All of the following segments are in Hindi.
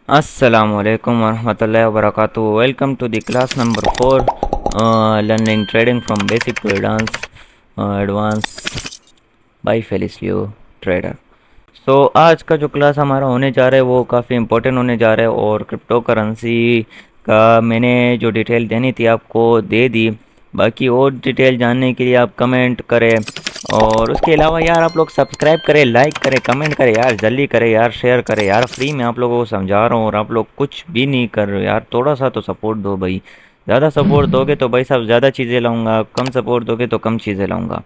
Assalamualaikum warahmatullahi wabarakatuh. Welcome to the class number 4, learning trading from basic to advanced by Felicio Trader. सो आज का जो क्लास हमारा होने जा रहा है वो काफ़ी इम्पोर्टेंट होने जा रहा है और क्रिप्टो करेंसी का मैंने जो डिटेल देनी थी आपको दे दी। बाकी और डिटेल जानने के लिए आप कमेंट करें और उसके अलावा यार आप लोग सब्सक्राइब करें, लाइक करें, कमेंट करें यार, जल्दी करें यार, शेयर करें यार। फ्री में आप लोगों को समझा रहा हूँ और आप लोग कुछ भी नहीं कर रहे हो यार। थोड़ा सा तो सपोर्ट दो भाई। ज़्यादा सपोर्ट दोगे तो भाई साहब ज़्यादा चीज़ें लाऊंगा, कम सपोर्ट दोगे तो कम चीज़ें लाऊंगा।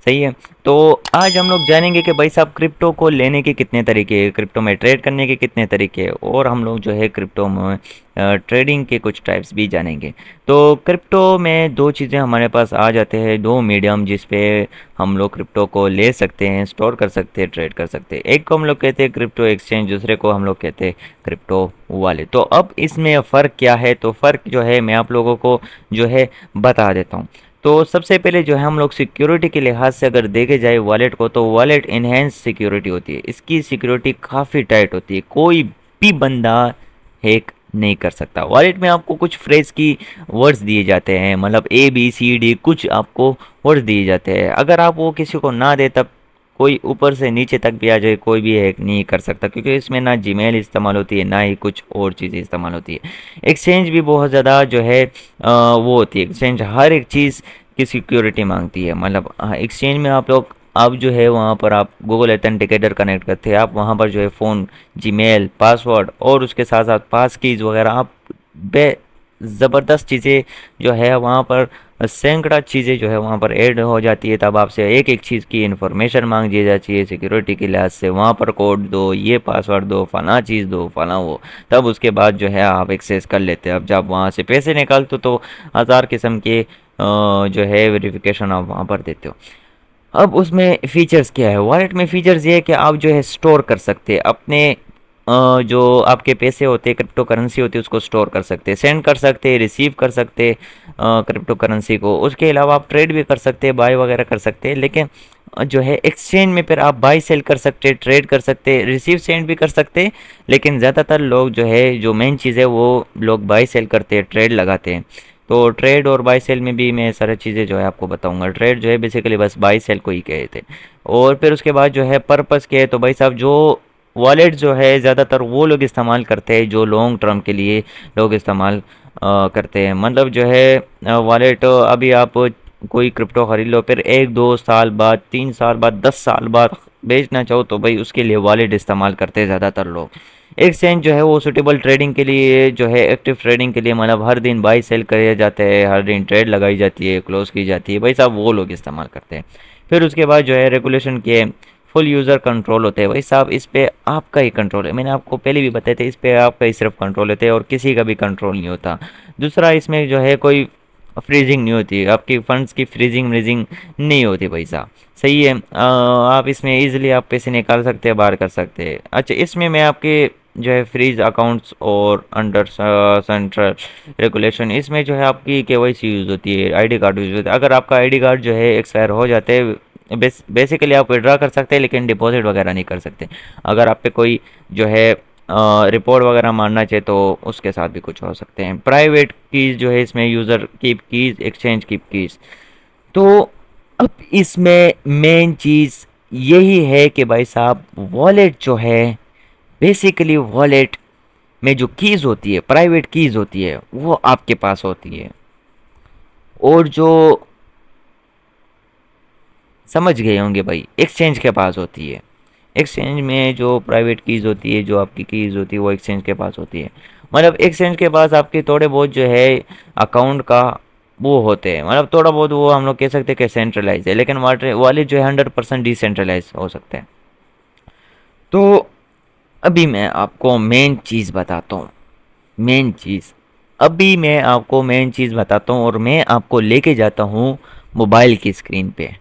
सही है। तो आज हम लोग जानेंगे कि भाई साहब क्रिप्टो को लेने के कितने तरीके हैं, क्रिप्टो में ट्रेड करने के कितने तरीके हैं और हम लोग जो है क्रिप्टो में ट्रेडिंग के कुछ टाइप्स भी जानेंगे। तो क्रिप्टो में दो चीज़ें हमारे पास आ जाते हैं, दो मीडियम जिस पे हम लोग क्रिप्टो को ले सकते हैं, स्टोर कर सकते हैं, ट्रेड कर सकते हैं। एक को हम लोग कहते हैं क्रिप्टो एक्सचेंज, दूसरे को हम लोग कहते हैं क्रिप्टो वॉलेट। तो अब इसमें फ़र्क क्या है, तो फ़र्क जो है मैं आप लोगों को जो है बता देता हूँ। तो सबसे पहले जो है हम लोग सिक्योरिटी के लिहाज से अगर देखे जाए वॉलेट को, तो वॉलेट इनहेंस सिक्योरिटी होती है। इसकी सिक्योरिटी काफ़ी टाइट होती है, कोई भी बंदा हैक नहीं कर सकता। वॉलेट में आपको कुछ फ्रेज की वर्ड्स दिए जाते हैं, मतलब ABCD कुछ आपको वर्ड्स दिए जाते हैं। अगर आप वो किसी को ना दे तब कोई ऊपर से नीचे तक भी आ जाए, कोई भी हैक नहीं कर सकता, क्योंकि इसमें ना जीमेल इस्तेमाल होती है ना ही कुछ और चीज़ें इस्तेमाल होती है। एक्सचेंज भी बहुत ज़्यादा जो है वो होती है। एक्सचेंज हर एक चीज़ की सिक्योरिटी मांगती है। मतलब एक्सचेंज में आप लोग अब जो है वहाँ पर आप गूगल ऑथेंटिकेटर कनेक्ट करते हैं, आप वहाँ पर जो है फ़ोन, जीमेल, पासवर्ड और उसके साथ साथ पास कीज़ वगैरह आप बे ज़बरदस्त चीज़ें जो है वहाँ पर सैकड़ा चीज़ें जो है वहाँ पर ऐड हो जाती है। तब आपसे एक एक चीज़ की इन्फॉर्मेशन मांग दी जाती है सिक्योरिटी के लिहाज से। वहाँ पर कोड दो, ये पासवर्ड दो, फला चीज़ दो, फला वो, तब उसके बाद जो है आप एक्सेस कर लेते हैं। अब जब वहाँ से पैसे निकालते तो हज़ार किस्म के जो है वेरिफिकेशन आप वहाँ पर देते हो। अब उसमें फ़ीचर्स क्या है, वॉलेट में फ़ीचर्स ये है कि आप जो है स्टोर कर सकते हैं अपने जो आपके पैसे होते हैं, क्रिप्टो करेंसी होती है, उसको स्टोर कर सकते हैं, सेंड कर सकते हैं, रिसीव कर सकते हैं क्रिप्टो करेंसी को। उसके अलावा आप ट्रेड भी कर सकते हैं, बाय वगैरह कर सकते हैं। लेकिन जो है एक्सचेंज में फिर आप बाय सेल कर सकते हैं, ट्रेड कर सकते हैं, रिसीव सेंड भी कर सकते हैं। लेकिन ज़्यादातर लोग जो है जो मेन चीज़ है वो लोग बाय सेल करते हैं, ट्रेड लगाते हैं। तो ट्रेड और बाय सेल में भी मैं सारी चीज़ें जो है आपको बताऊंगा। ट्रेड जो है बेसिकली बस बाय सेल को ही कहे थे। और फिर उसके बाद जो है पर्पस के, तो भाई साहब जो वॉलेट जो है ज़्यादातर वो लोग इस्तेमाल करते हैं जो लॉन्ग टर्म के लिए लोग इस्तेमाल करते हैं। मतलब जो है वॉलेट अभी आप कोई क्रिप्टो खरीद लो, फिर 1-2 साल बाद, 3 साल बाद, 10 साल बाद बेचना चाहो तो भाई उसके लिए वॉलेट इस्तेमाल करते हैं ज़्यादातर लोग। एक्सचेंज जो है वो सुटेबल ट्रेडिंग के लिए जो है, एक्टिव ट्रेडिंग के लिए, मतलब हर दिन बाई सेल करे जाते हैं, हर दिन ट्रेड लगाई जाती है, क्लोज की जाती है, भाई साहब वो लोग इस्तेमाल करते हैं। फिर उसके बाद जो है रेगुलेशन के फुल यूज़र कंट्रोल होते हैं। भाई साहब इस पे आपका ही कंट्रोल है, मैंने आपको पहले भी बताया था, इस पे आपका ही सिर्फ कंट्रोल होते हैं और किसी का भी कंट्रोल नहीं होता। दूसरा, इसमें जो है कोई फ्रीजिंग नहीं होती, आपकी फंड्स की फ्रीजिंग व्रीजिंग नहीं होती भाई साहब। सही है। आप इसमें इजीली आप पैसे निकाल सकते हैं, बाहर कर सकते हैं। अच्छा, इसमें मैं आपके जो है फ्रीज अकाउंट्स और अंडर सेंट्रल रेगुलेशन, इसमें जो है आपकी KYC यूज़ होती है, आईडी कार्ड यूज़ होता है। अगर आपका आईडी कार्ड जो है एक्सपायर हो जाते हैं, बेसिकली आप विड्रा कर सकते हैं लेकिन डिपॉजिट वगैरह नहीं कर सकते। अगर आप पे कोई जो है रिपोर्ट वगैरह मारना चाहे तो उसके साथ भी कुछ हो सकते हैं। प्राइवेट कीज़ जो है इसमें user keep keys, exchange keep keys. तो अब इसमें मेन चीज़ यही है कि भाई साहब वॉलेट जो है, बेसिकली वॉलेट में जो कीज़ होती है, प्राइवेट कीज़ होती है, वो आपके पास होती है। और जो समझ गए होंगे भाई, एक्सचेंज के पास होती है। एक्सचेंज में जो प्राइवेट कीज़ होती है, जो आपकी कीज़ होती है, वो एक्सचेंज के पास होती है। मतलब एक्सचेंज के पास आपके थोड़े बहुत जो है अकाउंट का वो होते हैं, मतलब थोड़ा बहुत वो हम लोग कह सकते हैं कि सेंट्रलाइज है, लेकिन वाले जो है 100% डिसेंट्रलाइज हो सकते हैं। तो अभी मैं आपको मेन चीज़ बताता हूँ। मेन चीज़ अभी मैं आपको मेन चीज़ बताता हूँ और मैं आपको लेके जाता हूँ मोबाइल की स्क्रीन पे।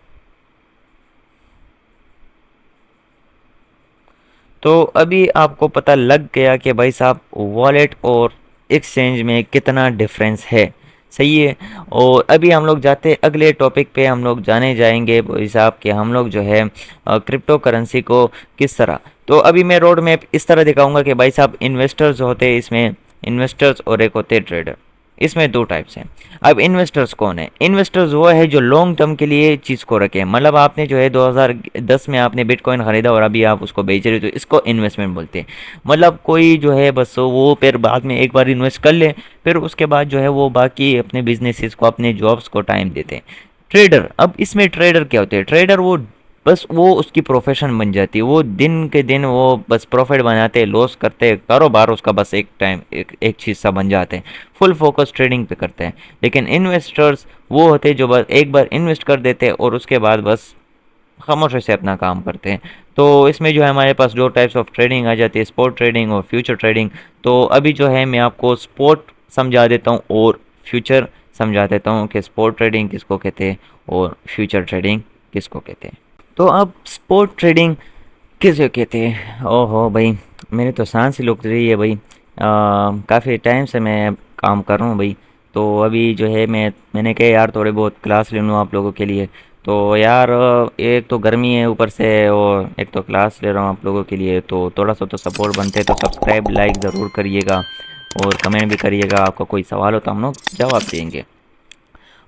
तो अभी आपको पता लग गया कि भाई साहब वॉलेट और एक्सचेंज में कितना डिफरेंस है। सही है। और अभी हम लोग जाते हैं अगले टॉपिक पे, हम लोग जाने जाएंगे भाई साहब कि हम लोग जो है क्रिप्टो करेंसी को किस तरह। तो अभी मैं रोड मैप इस तरह दिखाऊंगा कि भाई साहब इन्वेस्टर्स होते हैं इसमें, इन्वेस्टर्स और एक होते हैं ट्रेडर। इसमें दो टाइप्स हैं। अब इन्वेस्टर्स कौन है? इन्वेस्टर्स वो है जो लॉन्ग टर्म के लिए चीज़ को रखे, मतलब आपने जो है 2010 में आपने बिटकॉइन खरीदा और अभी आप उसको बेच रहे हो, तो इसको इन्वेस्टमेंट बोलते हैं। मतलब कोई जो है बस वो फिर बाद में एक बार इन्वेस्ट कर ले, फिर उसके बाद जो है वो बाकी अपने बिजनेसेस को, अपने जॉब्स को टाइम देते हैं। ट्रेडर, अब इसमें ट्रेडर क्या होते हैं? ट्रेडर वो बस वो उसकी प्रोफेशन बन जाती है, वो दिन के दिन वो बस प्रॉफिट बनाते, लॉस करते, कारोबार उसका बस एक टाइम एक चीज़ सा बन जाते हैं, फुल फोकस ट्रेडिंग पे करते हैं। लेकिन इन्वेस्टर्स वो होते हैं जो बस एक बार इन्वेस्ट कर देते हैं और उसके बाद बस खामोशी से अपना काम करते हैं। तो इसमें जो है हमारे पास दो टाइप्स ऑफ ट्रेडिंग आ जाती है, स्पॉट ट्रेडिंग और फ्यूचर ट्रेडिंग। तो अभी जो है मैं आपको स्पॉट समझा देता हूँ और फ्यूचर समझा देता हूँ कि स्पॉट ट्रेडिंग किसको कहते हैं और फ्यूचर ट्रेडिंग किसको कहते हैं। तो अब स्पॉट ट्रेडिंग किसे कहते हैं? ओहो भाई, मेरी तो सांस ही रुक रही है भाई। काफ़ी टाइम से मैं काम कर रहा हूँ भाई। तो अभी जो है मैंने कहा यार थोड़े बहुत क्लास ले लूँ आप लोगों के लिए। तो यार एक तो गर्मी है ऊपर से, और एक तो क्लास ले रहा हूँ आप लोगों के लिए, तो थोड़ा सा तो सपोर्ट बनते हैं। तो सब्सक्राइब लाइक ज़रूर करिएगा और कमेंट भी करिएगा। आपका कोई सवाल हो तो हम लोग जवाब देंगे।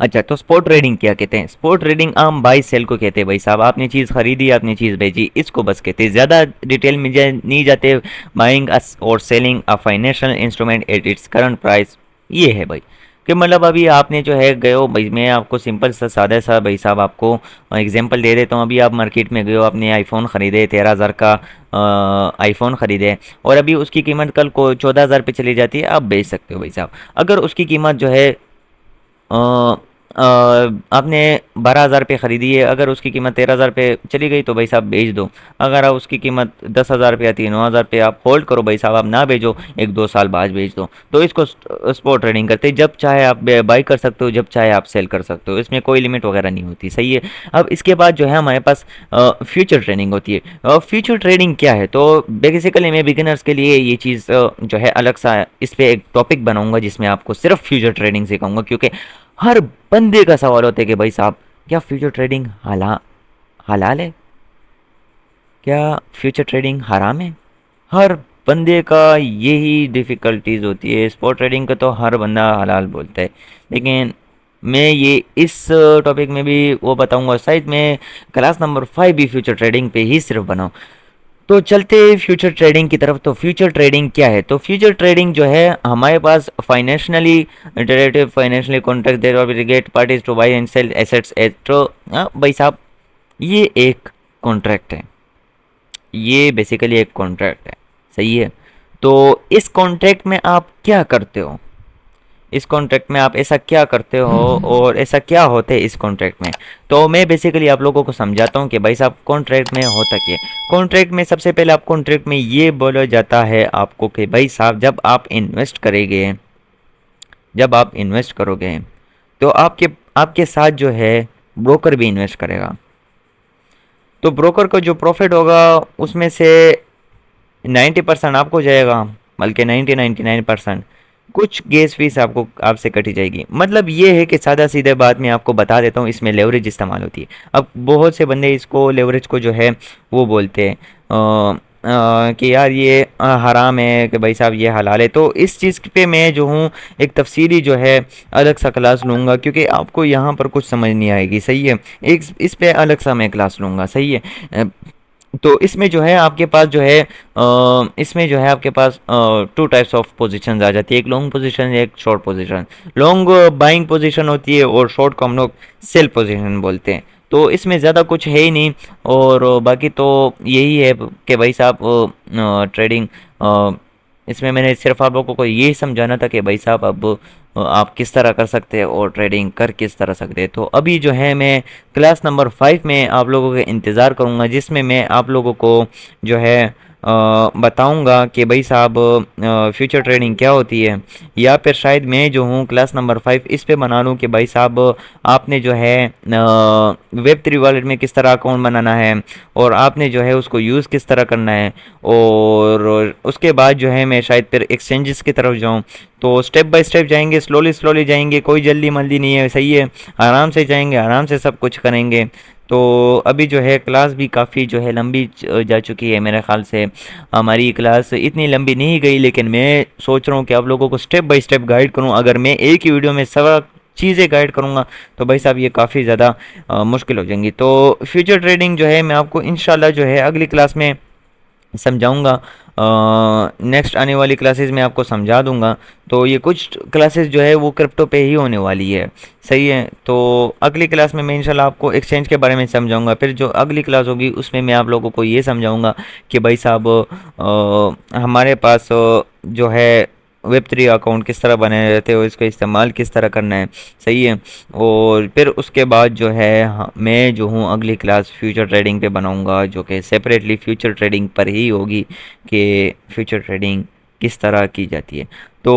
अच्छा, तो स्पॉट ट्रेडिंग क्या कहते हैं? स्पॉट ट्रेडिंग आम बाई सेल को कहते हैं भाई साहब। आपने चीज़ खरीदी, आपने चीज़ बेची, इसको बस कहते हैं। ज़्यादा डिटेल में नहीं जाते। बाइंग और selling a financial instrument at its current price, ये है भाई। कि मतलब अभी आपने जो है गए हो भाई, मैं आपको सिंपल सा सादा सा भाई साहब आपको एग्जांपल दे देता हूँ। अभी आप मार्केट में गए हो, आपने आईफोन ख़रीदे 13,000 का आईफोन ख़रीदे, और अभी उसकी कीमत कल को 14,000 पे चली जाती है, आप बेच सकते हो भाई साहब। अगर उसकी कीमत जो है अ, अ, आपने 12,000 पे ख़रीदी है, अगर उसकी कीमत 13,000 पे चली गई तो भाई साहब बेच दो। अगर आप उसकी कीमत 10,000 पे आती है, 9,000 पे, आप होल्ड करो भाई साहब, आप ना बेचो, एक दो साल बाद बेच दो। तो इसको स्पॉट ट्रेडिंग करते हैं। जब चाहे आप बाई कर सकते हो, जब चाहे आप सेल कर सकते हो, इसमें कोई लिमिट वगैरह नहीं होती। सही है। अब इसके बाद जो है हमारे पास फ्यूचर ट्रेडिंग होती है। फ्यूचर ट्रेडिंग क्या है? तो बेसिकली मैं बिगिनर्स के लिए ये चीज़ जो है अलग सा इस पे एक टॉपिक बनाऊंगा जिसमें आपको सिर्फ फ्यूचर ट्रेडिंग सिखाऊंगा, क्योंकि हर बंदे का सवाल होता है कि भाई साहब क्या फ्यूचर ट्रेडिंग हलाल है? क्या फ्यूचर ट्रेडिंग हराम है? हर बंदे का यही डिफ़िकल्टीज होती है। स्पॉट ट्रेडिंग का तो हर बंदा हलाल बोलता है, लेकिन मैं ये इस टॉपिक में भी वो बताऊंगा। शायद मैं क्लास नंबर 5 भी फ्यूचर ट्रेडिंग पे ही सिर्फ बनाऊं। तो चलते फ्यूचर ट्रेडिंग की तरफ। तो फ्यूचर ट्रेडिंग क्या है? तो फ्यूचर ट्रेडिंग जो है हमारे पास financially derivative, financially contract there obligate parties to buy and sell assets at. भाई साहब ये एक कॉन्ट्रैक्ट है, ये बेसिकली एक कॉन्ट्रैक्ट है। सही है। तो इस कॉन्ट्रैक्ट में आप क्या करते हो? इस कॉन्ट्रैक्ट में आप ऐसा क्या करते हो और ऐसा क्या होता है इस कॉन्ट्रैक्ट में? तो मैं बेसिकली आप लोगों को समझाता हूँ कि भाई साहब कॉन्ट्रैक्ट में होता क्या है। कॉन्ट्रैक्ट में सबसे पहले आप कॉन्ट्रैक्ट में ये बोला जाता है आपको कि भाई साहब जब आप इन्वेस्ट करोगे तो आपके आपके साथ जो है ब्रोकर भी इन्वेस्ट करेगा। तो ब्रोकर को जो प्रॉफिट होगा उसमें से 90% आपको जाएगा, बल्कि 99% कुछ गैस फीस आपको आपसे कटी जाएगी। मतलब ये है कि सादा सीधे बात मैं आपको बता देता हूँ, इसमें लेवरेज इस्तेमाल होती है। अब बहुत से बंदे इसको लेवरेज को जो है वो बोलते हैं कि यार ये हराम है, कि भाई साहब ये हलाल है। तो इस चीज़ पे मैं जो हूँ एक तफसीली जो है अलग सा क्लास लूँगा, क्योंकि आपको यहाँ पर कुछ समझ नहीं आएगी। सही है। एक इस पे अलग सा मैं क्लास लूँगा। सही है। तो इसमें जो है आपके पास जो है इसमें जो है आपके पास टू टाइप्स ऑफ पोजीशंस आ जाती है, एक लॉन्ग पोजीशन, एक short position. Long buying position होती है और शॉर्ट को हम लोग सेल पोजीशन बोलते हैं। तो इसमें ज़्यादा कुछ है ही नहीं। और बाकी तो यही है कि भाई साहब ट्रेडिंग, इसमें मैंने सिर्फ आप लोगों को यही समझाना था कि भाई साहब अब आप किस तरह कर सकते हैं और ट्रेडिंग कर किस तरह सकते हैं। तो अभी जो है मैं क्लास नंबर 5 में आप लोगों का इंतज़ार करूंगा, जिसमें मैं आप लोगों को जो है बताऊंगा कि भाई साहब फ्यूचर ट्रेडिंग क्या होती है। या फिर शायद मैं जो हूँ क्लास नंबर 5 इस पे बना लूँ कि भाई साहब आपने जो है वेब3 वॉलेट में किस तरह अकाउंट बनाना है और आपने जो है उसको यूज़ किस तरह करना है। और उसके बाद जो है मैं शायद फिर एक्सचेंजेस की तरफ जाऊँ। तो स्टेप बाय स्टेप जाएंगे, स्लोली स्लोली जाएंगे, कोई जल्दी मल्दी नहीं है, सही है। आराम से जाएंगे, आराम से सब कुछ करेंगे। तो अभी जो है क्लास भी काफ़ी जो है लंबी जा चुकी है मेरे ख्याल से। हमारी क्लास इतनी लंबी नहीं गई, लेकिन मैं सोच रहा हूँ कि आप लोगों को स्टेप बाय स्टेप गाइड करूँ। अगर मैं एक ही वीडियो में सब चीज़ें गाइड करूँगा तो भाई साहब ये काफ़ी ज़्यादा मुश्किल हो जाएंगी। तो फ्यूचर ट्रेडिंग जो है मैं आपको इंशाल्लाह जो है अगली क्लास में समझाऊंगा। नेक्स्ट आने वाली क्लासेस में आपको समझा दूंगा। तो ये कुछ क्लासेस जो है वो क्रिप्टो पे ही होने वाली है, सही है। तो अगली क्लास में मैं इंशाल्लाह आपको एक्सचेंज के बारे में समझाऊंगा। फिर जो अगली क्लास होगी उसमें मैं आप लोगों को ये समझाऊंगा कि भाई साहब हमारे पास जो है वेब 3 अकाउंट किस तरह बनाए जाते हैं और इसका इस्तेमाल किस तरह करना है, सही है। और फिर उसके बाद जो है मैं जो हूँ अगली क्लास फ्यूचर ट्रेडिंग पे बनाऊंगा, जो कि सेपरेटली फ्यूचर ट्रेडिंग पर ही होगी कि फ्यूचर ट्रेडिंग किस तरह की जाती है। तो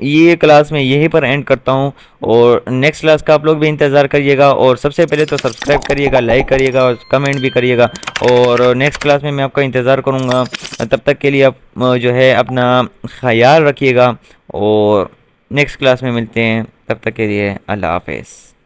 ये क्लास मैं यहीं पर एंड करता हूँ, और नेक्स्ट क्लास का आप लोग भी इंतज़ार करिएगा। और सबसे पहले तो सब्सक्राइब करिएगा, लाइक करिएगा और कमेंट भी करिएगा। और नेक्स्ट क्लास में मैं आपका इंतज़ार करूँगा। तब तक के लिए आप जो है अपना ख्याल रखिएगा, और नेक्स्ट क्लास में मिलते हैं। तब तक के लिए अल्लाह हाफ़िज़।